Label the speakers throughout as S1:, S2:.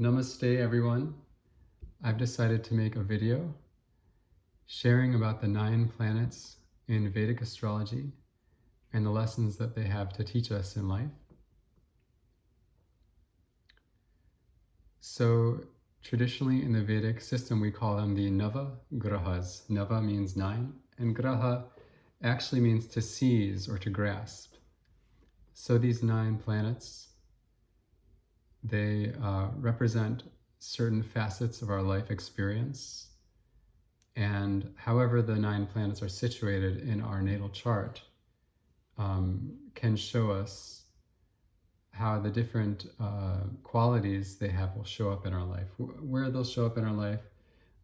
S1: Namaste everyone. I've decided to make a video sharing about the 9 planets in Vedic astrology and the lessons that they have to teach us in life. So traditionally in the Vedic system we call them the Nava Grahas. Nava means 9 and Graha actually means to seize or to grasp. So these 9 planets, they represent certain facets of our life experience, and however the 9 planets are situated in our natal chart can show us how the different qualities they have will show up in our life, where they'll show up in our life,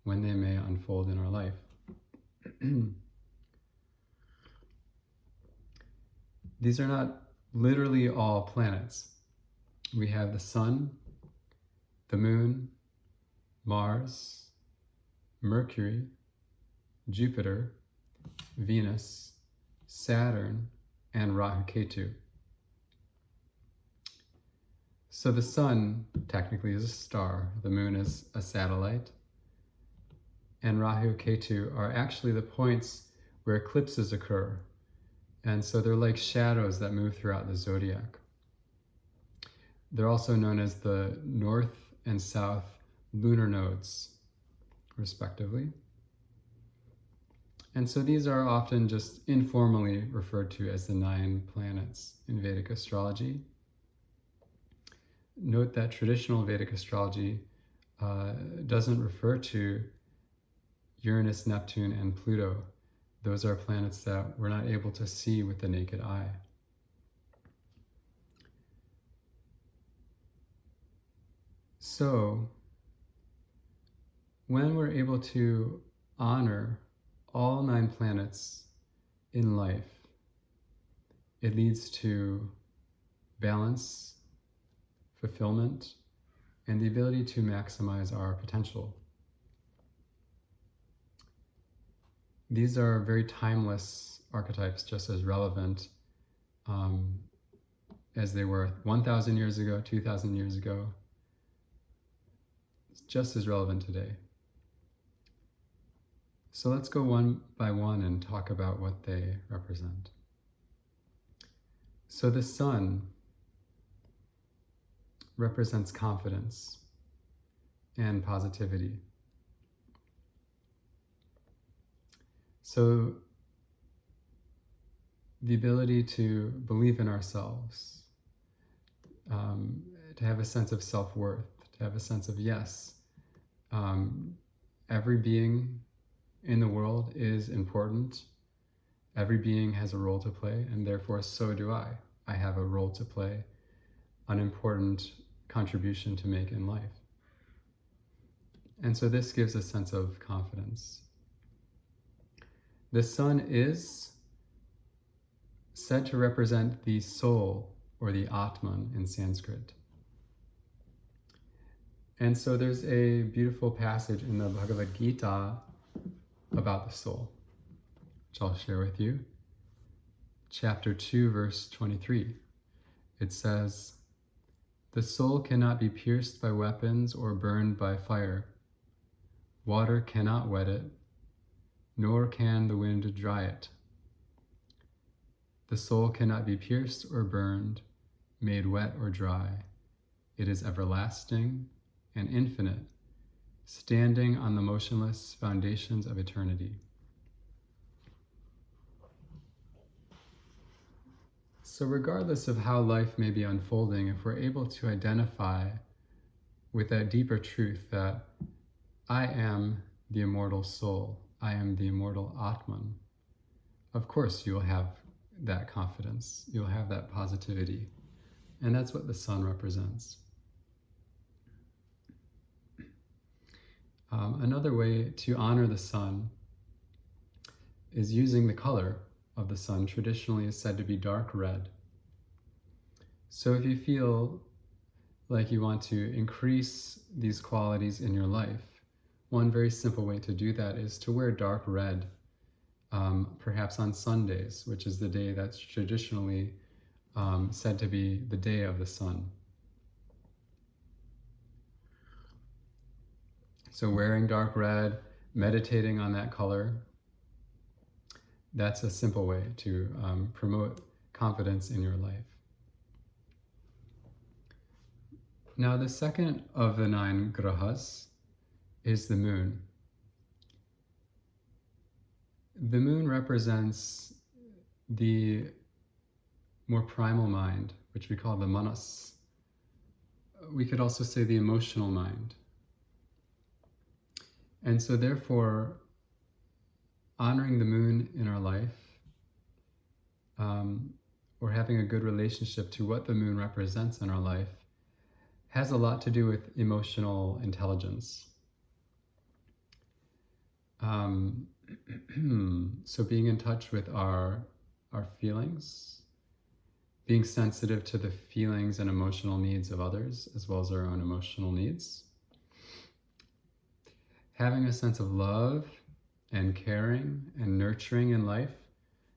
S1: when they may unfold in our life. These are not literally all planets. We have the Sun, the Moon, Mars, Mercury, Jupiter, Venus, Saturn, and Rahu Ketu. So the Sun technically is a star, the Moon is a satellite, and Rahu Ketu are actually the points where eclipses occur. And so they're like shadows that move throughout the zodiac. They're also known as the north and south lunar nodes, respectively. And so these are often just informally referred to as the 9 planets in Vedic astrology. Note that traditional Vedic astrology doesn't refer to Uranus, Neptune, and Pluto. Those are planets that we're not able to see with the naked eye. So, when we're able to honor all 9 planets in life, it leads to balance, fulfillment, and the ability to maximize our potential. These are very timeless archetypes, just as relevant as they were 1,000 years ago, 2,000 years ago. It's just as relevant today. So let's go one by one and talk about what they represent. So the Sun represents confidence and positivity. So the ability to believe in ourselves, to have a sense of self-worth, to have a sense of yes, every being in the world is important. Every being has a role to play, and therefore so do I. I have a role to play, an important contribution to make in life. And so this gives a sense of confidence. The Sun is said to represent the soul, or the Atman in Sanskrit. And so there's a beautiful passage in the Bhagavad Gita about the soul, which I'll share with you. Chapter 2, verse 23. It says, "The soul cannot be pierced by weapons or burned by fire. Water cannot wet it, nor can the wind dry it. The soul cannot be pierced or burned, made wet or dry. It is everlasting and infinite, standing on the motionless foundations of eternity." So regardless of how life may be unfolding, if we're able to identify with that deeper truth that I am the immortal soul, I am the immortal Atman, of course you'll have that confidence, you'll have that positivity, and that's what the Sun represents. Another way to honor the Sun is using the color of the Sun. Traditionally is said to be dark red. So if you feel like you want to increase these qualities in your life, one very simple way to do that is to wear dark red, perhaps on Sundays, which is the day that's traditionally said to be the day of the Sun. So wearing dark red, meditating on that color, that's a simple way to promote confidence in your life. Now, the second of the 9 grahas is the moon. The moon represents the more primal mind, which we call the manas. We could also say the emotional mind. And so therefore, honoring the moon in our life, or having a good relationship to what the moon represents in our life, has a lot to do with emotional intelligence. So being in touch with our feelings, being sensitive to the feelings and emotional needs of others, as well as our own emotional needs. Having a sense of love and caring and nurturing in life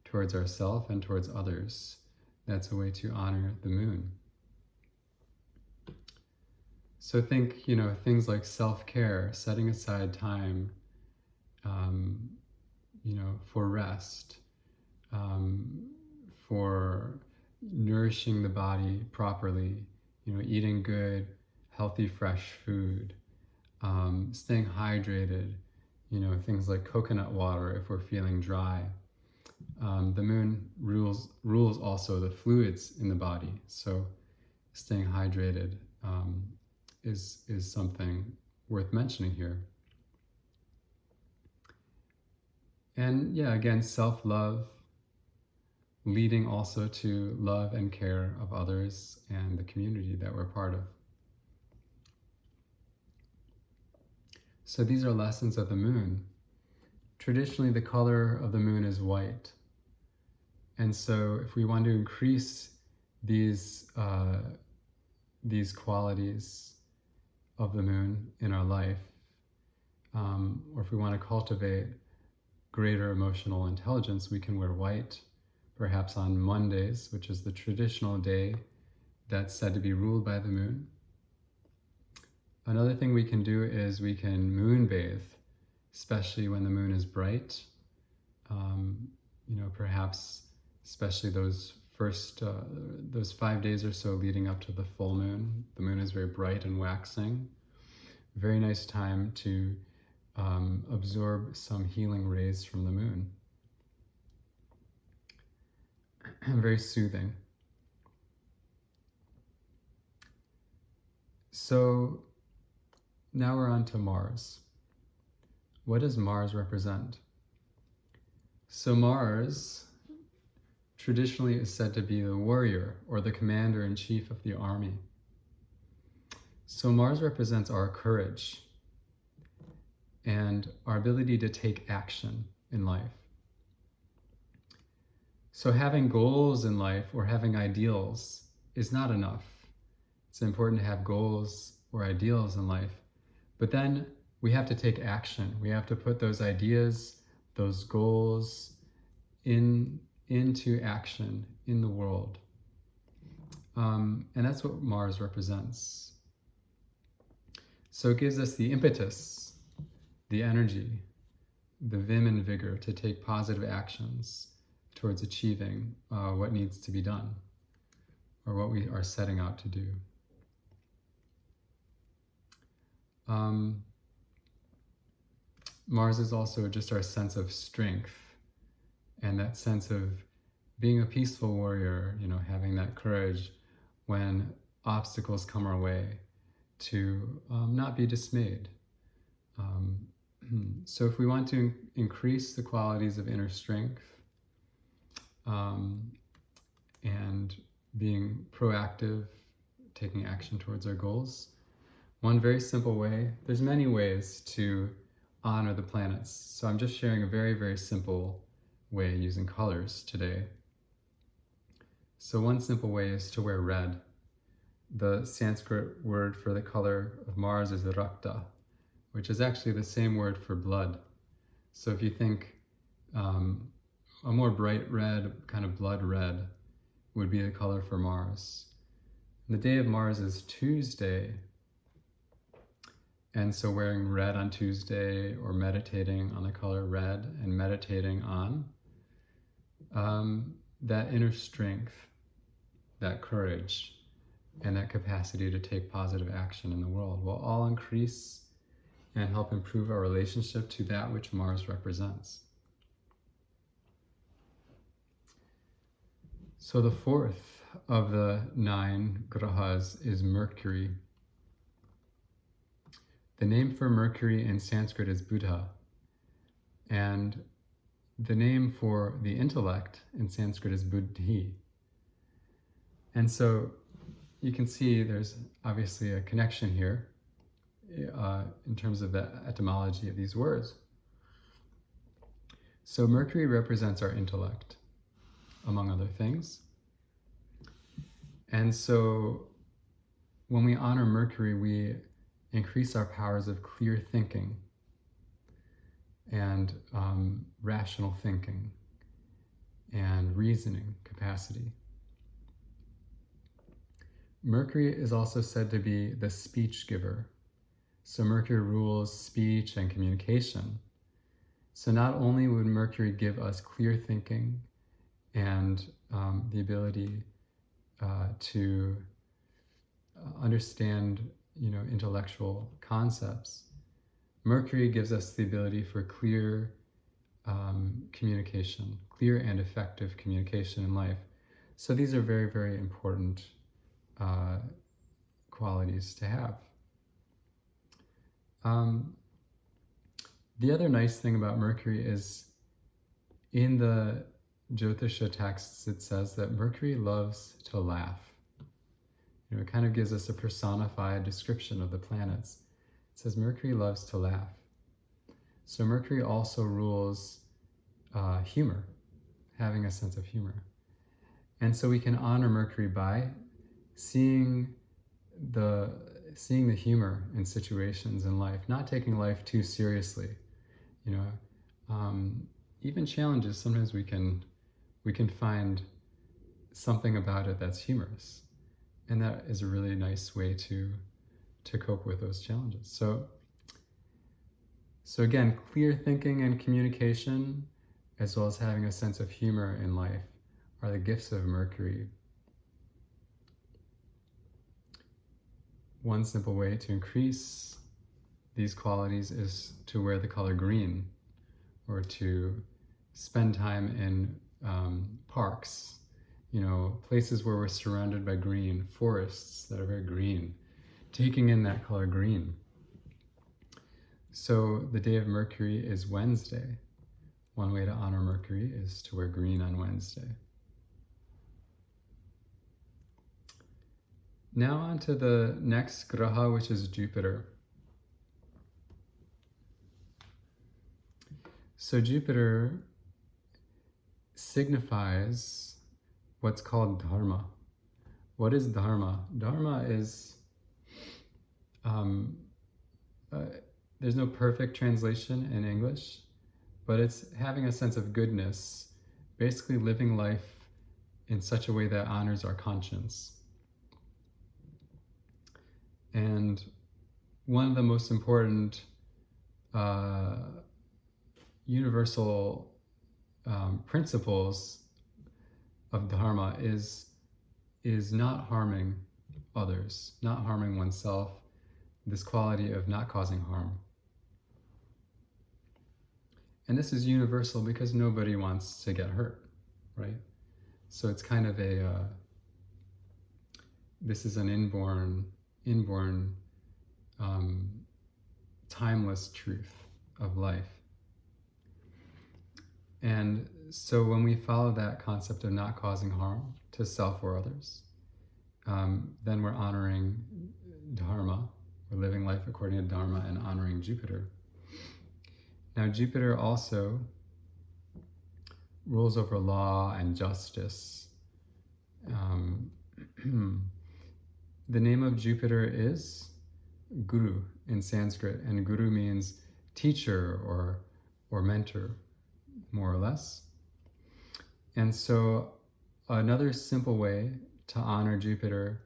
S1: towards ourselves and towards others. That's a way to honor the moon. So think, things like self-care, setting aside time, for rest, for nourishing the body properly, eating good, healthy, fresh food, staying hydrated, things like coconut water if we're feeling dry. The moon rules also the fluids in the body, so staying hydrated is something worth mentioning here. And again, self-love, leading also to love and care of others and the community that we're part of. So these are lessons of the moon. Traditionally, the color of the moon is white. And so if we want to increase these qualities of the moon in our life, or if we want to cultivate greater emotional intelligence, we can wear white, perhaps on Mondays, which is the traditional day that's said to be ruled by the moon. Another thing we can do is we can moon bathe, especially when the moon is bright. Perhaps especially those 5 days or so leading up to the full moon. The moon is very bright and waxing. Very nice time to absorb some healing rays from the moon. Very soothing. So now we're on to Mars. What does Mars represent? So Mars traditionally is said to be the warrior or the commander-in-chief of the army. So Mars represents our courage and our ability to take action in life. So having goals in life or having ideals is not enough. It's important to have goals or ideals in life, but then we have to take action. We have to put those ideas, those goals into action in the world. And that's what Mars represents. So it gives us the impetus, the energy, the vim and vigor to take positive actions towards achieving what needs to be done or what we are setting out to do. Mars is also just our sense of strength and that sense of being a peaceful warrior, having that courage when obstacles come our way to not be dismayed. So if we want to increase the qualities of inner strength and being proactive, taking action towards our goals, one very simple way, there's many ways to honor the planets. So I'm just sharing a very, very simple way using colors today. So one simple way is to wear red. The Sanskrit word for the color of Mars is rakta, which is actually the same word for blood. So if you think a more bright red, kind of blood red, would be the color for Mars. And the day of Mars is Tuesday. And so wearing red on Tuesday, or meditating on the color red and meditating on that inner strength, that courage, and that capacity to take positive action in the world will all increase and help improve our relationship to that which Mars represents. So the fourth of the 9 grahas is Mercury. The name for Mercury in Sanskrit is Buddha, and the name for the intellect in Sanskrit is Buddhi. And so you can see there's obviously a connection here in terms of the etymology of these words. So Mercury represents our intellect, among other things. And so when we honor Mercury, we increase our powers of clear thinking and rational thinking and reasoning capacity. Mercury is also said to be the speech giver. So Mercury rules speech and communication. So not only would Mercury give us clear thinking and the ability to understand, intellectual concepts, Mercury gives us the ability for clear communication, clear and effective communication in life. So these are very, very important qualities to have. The other nice thing about Mercury is in the Jyotisha texts, it says that Mercury loves to laugh. It kind of gives us a personified description of the planets. It says Mercury loves to laugh. So Mercury also rules humor, having a sense of humor. And so we can honor Mercury by seeing the humor in situations in life, not taking life too seriously. Even challenges, sometimes we can find something about it that's humorous, and that is a really nice way to cope with those challenges. So again, clear thinking and communication, as well as having a sense of humor in life, are the gifts of Mercury. One simple way to increase these qualities is to wear the color green, or to spend time in parks, places where we're surrounded by green, forests that are very green, taking in that color green. So the day of Mercury is Wednesday. One way to honor Mercury is to wear green on Wednesday. Now on to the next graha, which is Jupiter. So Jupiter signifies what's called dharma. What is dharma? Dharma is, there's no perfect translation in English, but it's having a sense of goodness, basically living life in such a way that honors our conscience. And one of the most important universal principles of dharma is not harming others, not harming oneself, this quality of not causing harm. And this is universal because nobody wants to get hurt, right? So it's kind of this is an inborn timeless truth of life. And so when we follow that concept of not causing harm to self or others, then we're honoring dharma. We're living life according to dharma and honoring Jupiter. Now Jupiter also rules over law and justice. The name of Jupiter is Guru in Sanskrit, and Guru means teacher or mentor, more or less. And so another simple way to honor Jupiter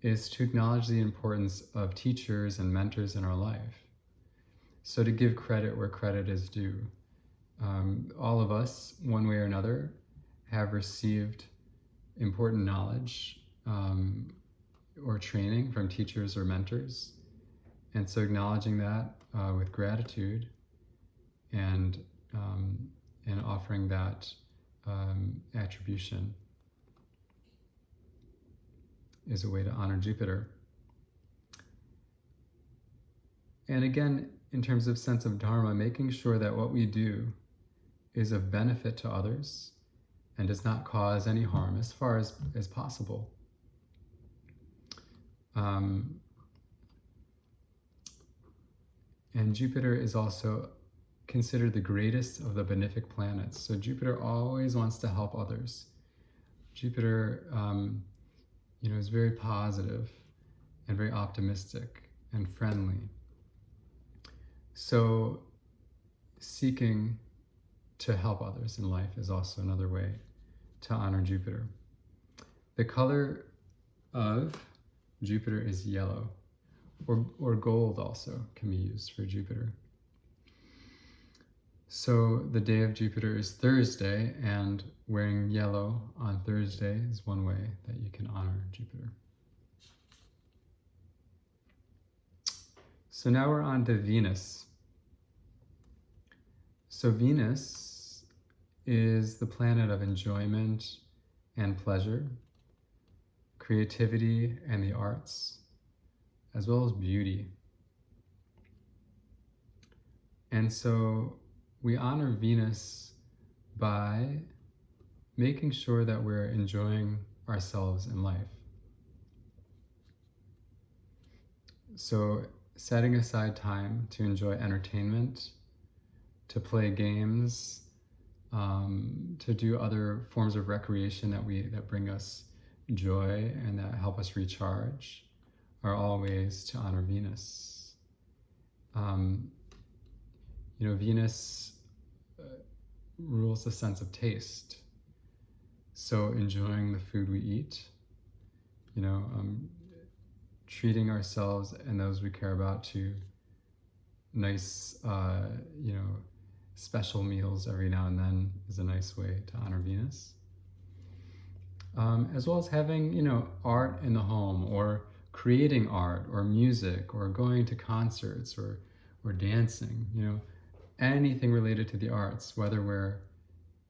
S1: is to acknowledge the importance of teachers and mentors in our life. So to give credit where credit is due. All of us, one way or another, have received important knowledge or training from teachers or mentors. And so acknowledging that with gratitude and offering that attribution is a way to honor Jupiter. And again, in terms of sense of dharma, making sure that what we do is of benefit to others and does not cause any harm as far as possible. And Jupiter is also considered the greatest of the benefic planets. So Jupiter always wants to help others. Jupiter, is very positive and very optimistic and friendly. So seeking to help others in life is also another way to honor Jupiter. The color of Jupiter is yellow, or gold also can be used for Jupiter. So the day of Jupiter is Thursday, and wearing yellow on Thursday is one way that you can honor Jupiter. So now we're on to Venus. So Venus is the planet of enjoyment and pleasure, creativity and the arts, as well as beauty. And so we honor Venus by making sure that we're enjoying ourselves in life. So setting aside time to enjoy entertainment, to play games, to do other forms of recreation that bring us joy and that help us recharge are all ways to honor Venus. Venus rules the sense of taste. So enjoying the food we eat, treating ourselves and those we care about to nice, special meals every now and then is a nice way to honor Venus. As well as having, art in the home, or creating art or music, or going to concerts or dancing, anything related to the arts, whether we're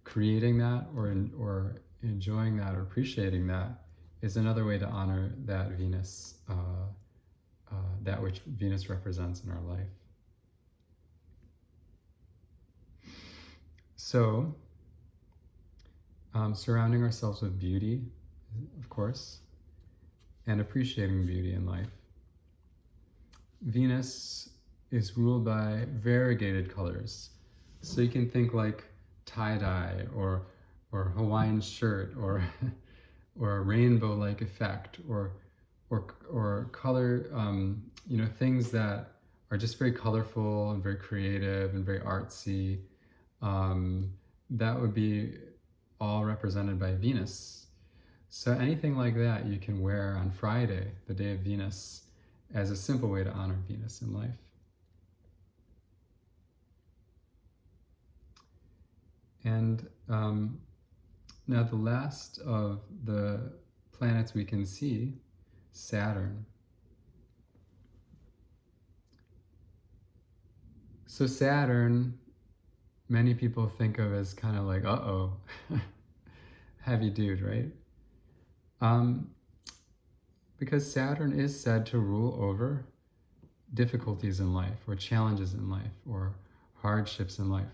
S1: creating that or enjoying that or appreciating that, is another way to honor that Venus, that which Venus represents in our life. So, surrounding ourselves with beauty, of course, and appreciating beauty in life. Venus is ruled by variegated colors. So you can think like tie-dye or Hawaiian shirt or a rainbow-like effect or color, things that are just very colorful and very creative and very artsy. That would be all represented by Venus. So anything like that you can wear on Friday, the day of Venus, as a simple way to honor Venus in life. And now the last of the planets we can see, Saturn. So Saturn, many people think of as kind of like, uh-oh, heavy dude, right? Because Saturn is said to rule over difficulties in life, or challenges in life, or hardships in life.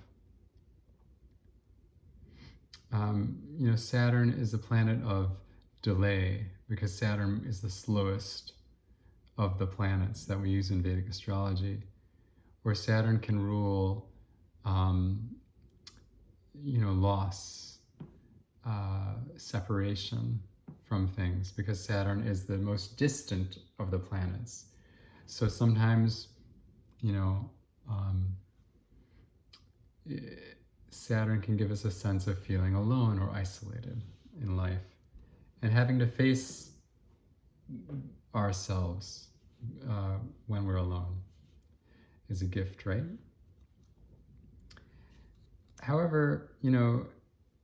S1: Saturn is a planet of delay, because Saturn is the slowest of the planets that we use in Vedic astrology, where Saturn can rule loss, separation from things, because Saturn is the most distant of the planets. So sometimes, Saturn can give us a sense of feeling alone or isolated in life, and having to face ourselves when we're alone is a gift, right? However,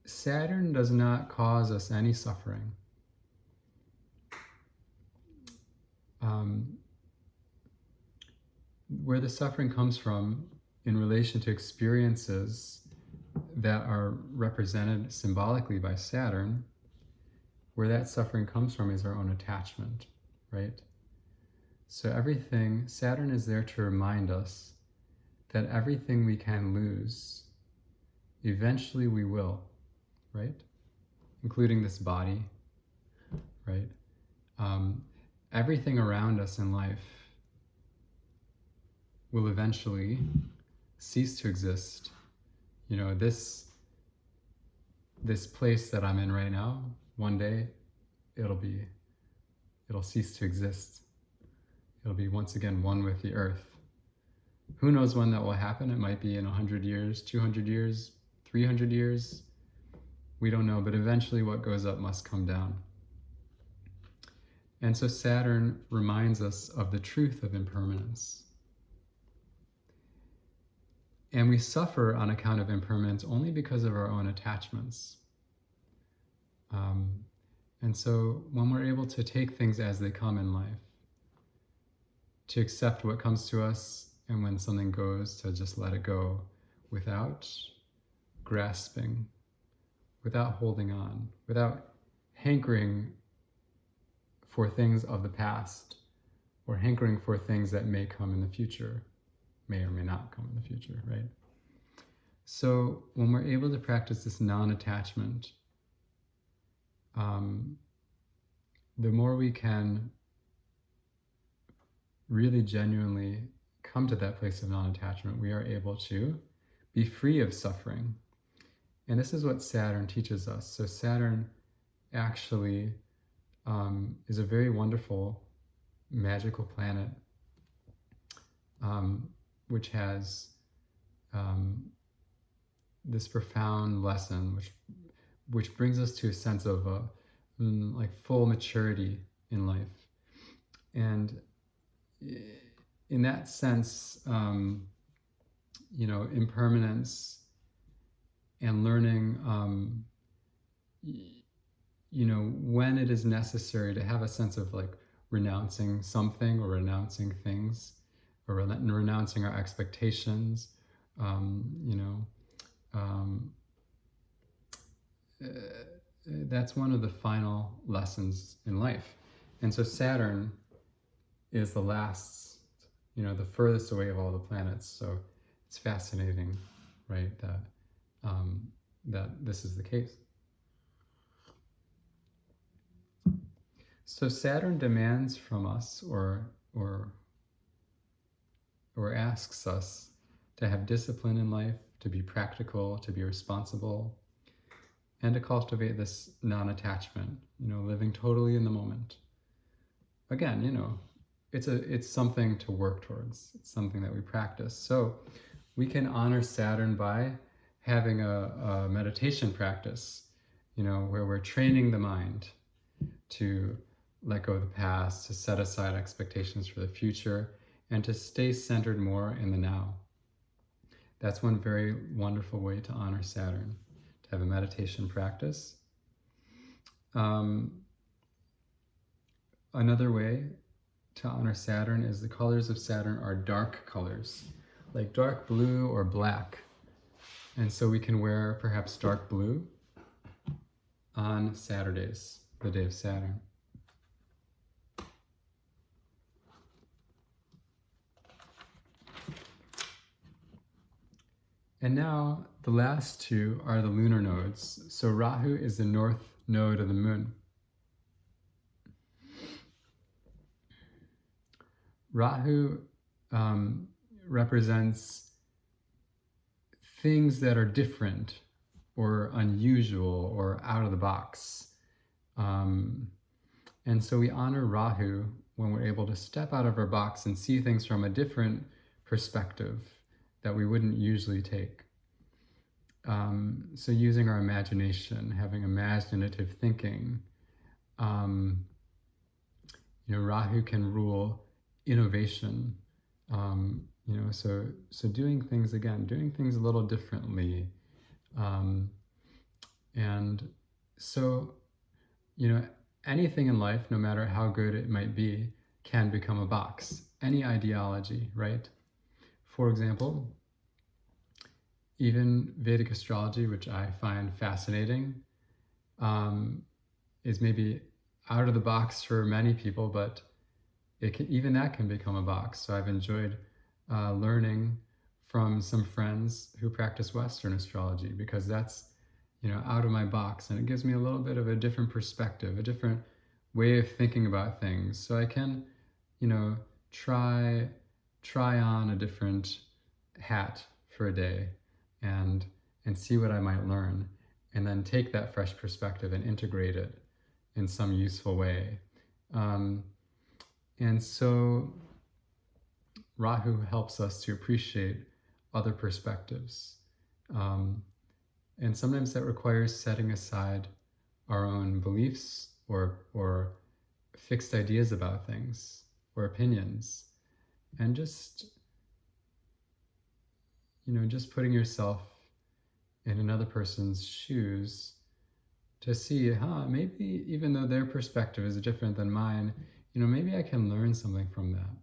S1: Saturn does not cause us any suffering. Where the suffering comes from in relation to experiences that are represented symbolically by Saturn, where that suffering comes from is our own attachment, right? So Saturn is there to remind us that everything we can lose, eventually we will, right? Including this body, right? Everything around us in life will eventually cease to exist. This place that I'm in right now, one day it'll cease to exist. It'll be once again one with the earth. Who knows when that will happen? It might be in 100 years, 200 years, 300 years. We don't know, but eventually what goes up must come down. And so Saturn reminds us of the truth of impermanence. And we suffer on account of impermanence only because of our own attachments. And so when we're able to take things as they come in life, to accept what comes to us, and when something goes, to just let it go without grasping, without holding on, without hankering for things of the past, or hankering for things that may come in the future, may or may not come in the future, right? So when we're able to practice this non-attachment, the more we can really genuinely come to that place of non-attachment, we are able to be free of suffering. And this is what Saturn teaches us. So Saturn actually is a very wonderful, magical planet, which has this profound lesson, which brings us to a sense of like full maturity in life. And in that sense, impermanence and learning, when it is necessary to have a sense of like renouncing something or renouncing things, or renouncing our expectations, that's one of the final lessons in life. And so Saturn is the last, the furthest away of all the planets. So it's fascinating, right, that this is the case. So Saturn demands from us, or asks us to have discipline in life, to be practical, to be responsible, and to cultivate this non-attachment, living totally in the moment. Again, it's something to work towards. It's something that we practice. So we can honor Saturn by having a meditation practice, where we're training the mind to let go of the past, to set aside expectations for the future, and to stay centered more in the now. That's one very wonderful way to honor Saturn, to have a meditation practice. Another way to honor Saturn is the colors of Saturn are dark colors, like dark blue or black. And so we can wear perhaps dark blue on Saturdays, the day of Saturn. And now the last two are the lunar nodes. So Rahu is the north node of the moon. Rahu represents things that are different or unusual or out of the box. And so we honor Rahu when we're able to step out of our box and see things from a different perspective that we wouldn't usually take. So using our imagination, having imaginative thinking, Rahu can rule innovation. So doing things a little differently. And so, anything in life, no matter how good it might be, can become a box. Any ideology, right? For example, even Vedic astrology, which I find fascinating, is maybe out of the box for many people, but even that can become a box. So I've enjoyed learning from some friends who practice Western astrology, because that's out of my box, and it gives me a little bit of a different perspective, a different way of thinking about things. So I can, try on a different hat for a day, and see what I might learn, and then take that fresh perspective and integrate it in some useful way. And so Rahu helps us to appreciate other perspectives. And sometimes that requires setting aside our own beliefs or fixed ideas about things or opinions, and just putting yourself in another person's shoes to see, maybe even though their perspective is different than mine, maybe I can learn something from that,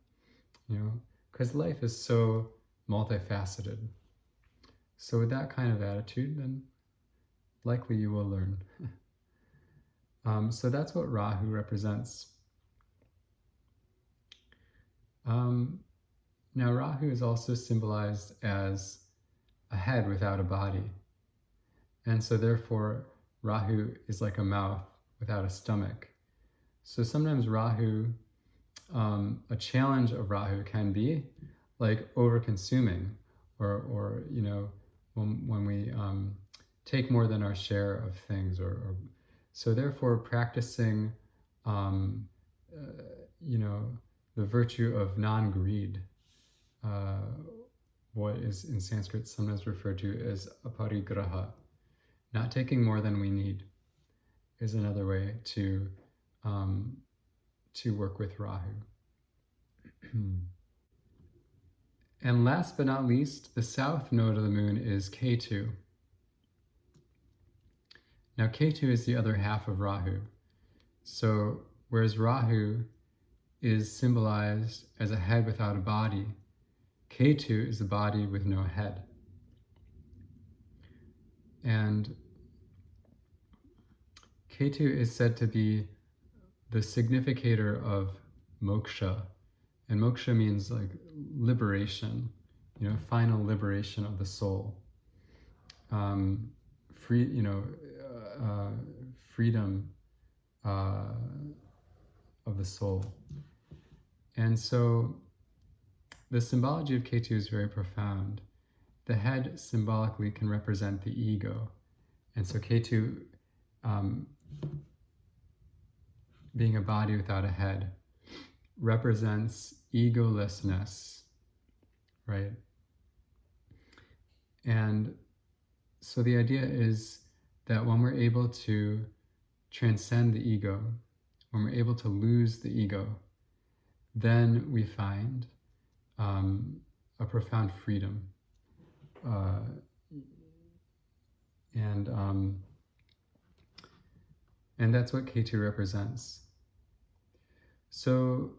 S1: because life is so multifaceted. So with that kind of attitude, then likely you will learn. So that's what Rahu represents. Now Rahu is also symbolized as a head without a body. And so therefore Rahu is like a mouth without a stomach. So sometimes Rahu, a challenge of Rahu can be like over-consuming, or when we take more than our share of things, or so therefore practicing the virtue of non-greed, what is in Sanskrit sometimes referred to as aparigraha, not taking more than we need, is another way to work with Rahu. And last but not least, the south node of the moon is Ketu. Now Ketu is the other half of Rahu. So whereas Rahu is symbolized as a head without a body, Ketu is a body with no head. And Ketu is said to be the significator of moksha. And moksha means like liberation, final liberation of the soul. Freedom of the soul. And so the symbology of Ketu is very profound. The head symbolically can represent the ego. And so Ketu, being a body without a head, represents egolessness, right? And so the idea is that when we're able to transcend the ego, when we're able to lose the ego, then we find a profound freedom. And that's what Ketu represents. So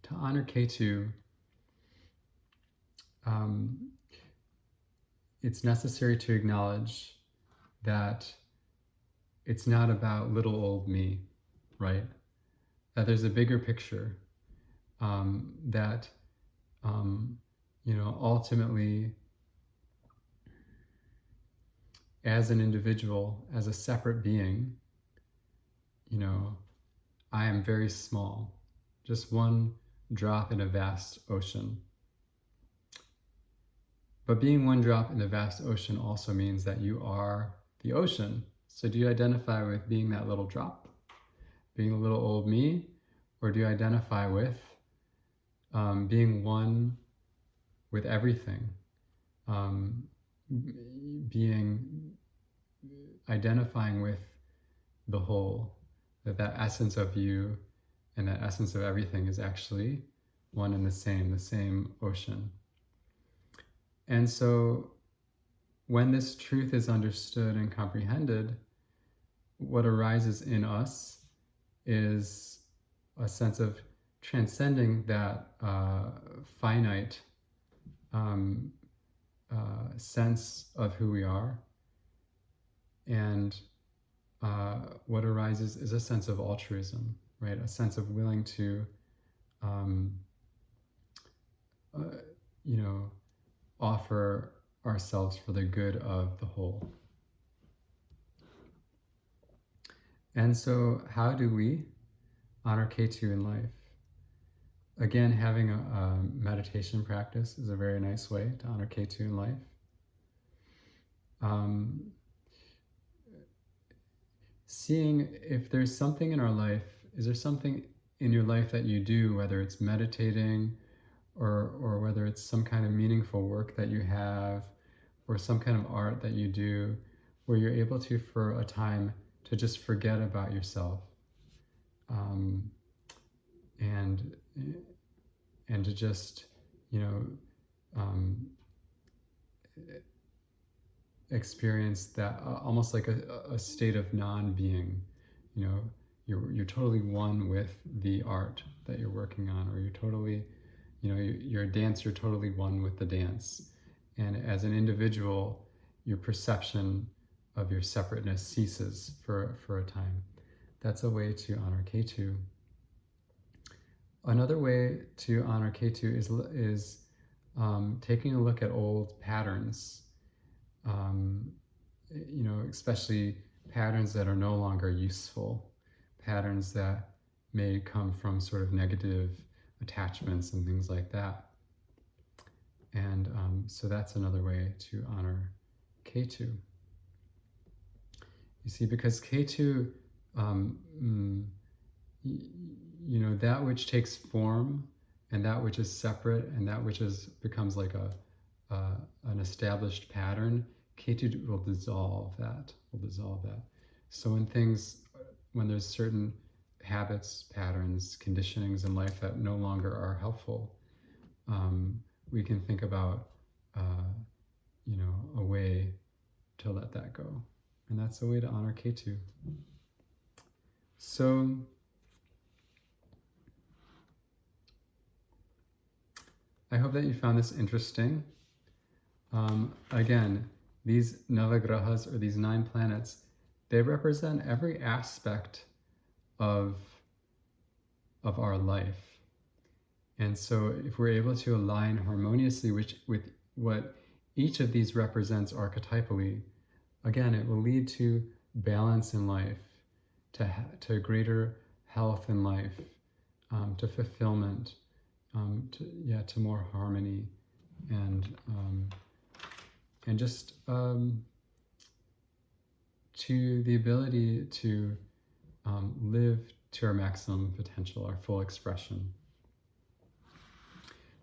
S1: to honor Ketu, it's necessary to acknowledge that it's not about little old me, right? That there's a bigger picture, that ultimately, as an individual, as a separate being, I am very small, just one drop in a vast ocean. But being one drop in the vast ocean also means that you are the ocean. So do you identify with being that little drop, being a little old me, or do you identify with being one with everything, identifying with the whole, that essence of you and that essence of everything is actually one and the same ocean. And so when this truth is understood and comprehended, what arises in us is a sense of transcending that finite sense of who we are. And what arises is a sense of altruism, right? A sense of willing to, offer ourselves for the good of the whole. And so how do we honor K2 in life? Again, having a meditation practice is a very nice way to honor K2 in life. Seeing if there's something in our life, is there something in your life that you do, whether it's meditating or whether it's some kind of meaningful work that you have or some kind of art that you do, where you're able to, for a time, to just forget about yourself, and to just, experience that almost like a state of non-being. You're totally one with the art that you're working on, or you're totally, you're a dancer, you're totally one with the dance. And as an individual, your perception of your separateness ceases for a time. That's a way to honor K2. Another way to honor K2 is taking a look at old patterns, especially patterns that are no longer useful, patterns that may come from sort of negative attachments and things like that. And so that's another way to honor K2. You see, because K2, that which takes form and that which is separate and that which becomes like an established pattern, K2 will dissolve that. So when there's certain habits, patterns, conditionings in life that no longer are helpful, we can think about a way to let that go. And that's a way to honor K2. So I hope that you found this interesting. Again, these Navagrahas, or these 9 planets, they represent every aspect of our life. And so if we're able to align harmoniously with what each of these represents archetypally, again, it will lead to balance in life, to greater health in life, to fulfillment, to more harmony, and just to the ability to live to our maximum potential, our full expression.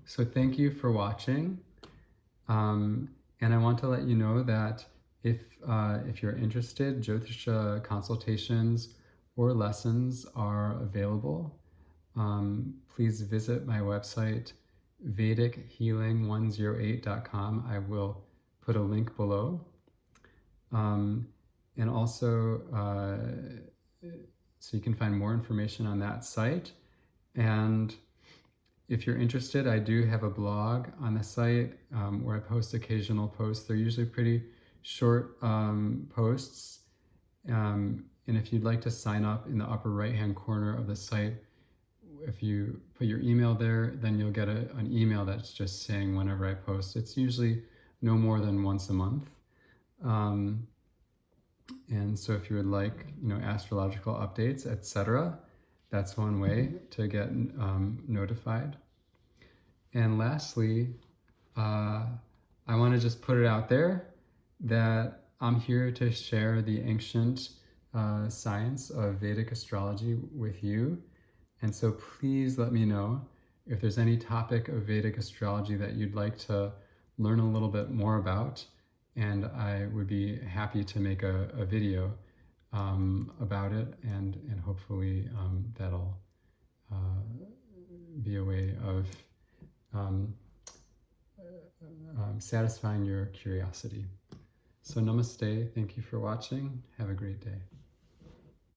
S1: So thank you for watching, and I want to let you know that if you're interested, Jyotisha consultations or lessons are available. Please visit my website, VedicHealing108.com. I will put a link below. And also, so you can find more information on that site. And if you're interested, I do have a blog on the site where I post occasional posts. They're usually pretty short posts. And if you'd like to sign up, in the upper right-hand corner of the site, if you put your email there, then you'll get an email that's just saying whenever I post. It's usually no more than once a month. And so if you would like, astrological updates, etc., that's one way to get notified. And lastly, I want to just put it out there that I'm here to share the ancient science of Vedic astrology with you. And so please let me know if there's any topic of Vedic astrology that you'd like to learn a little bit more about, and I would be happy to make a video about it, and hopefully that'll be a way of satisfying your curiosity. So namaste, thank you for watching, have a great day.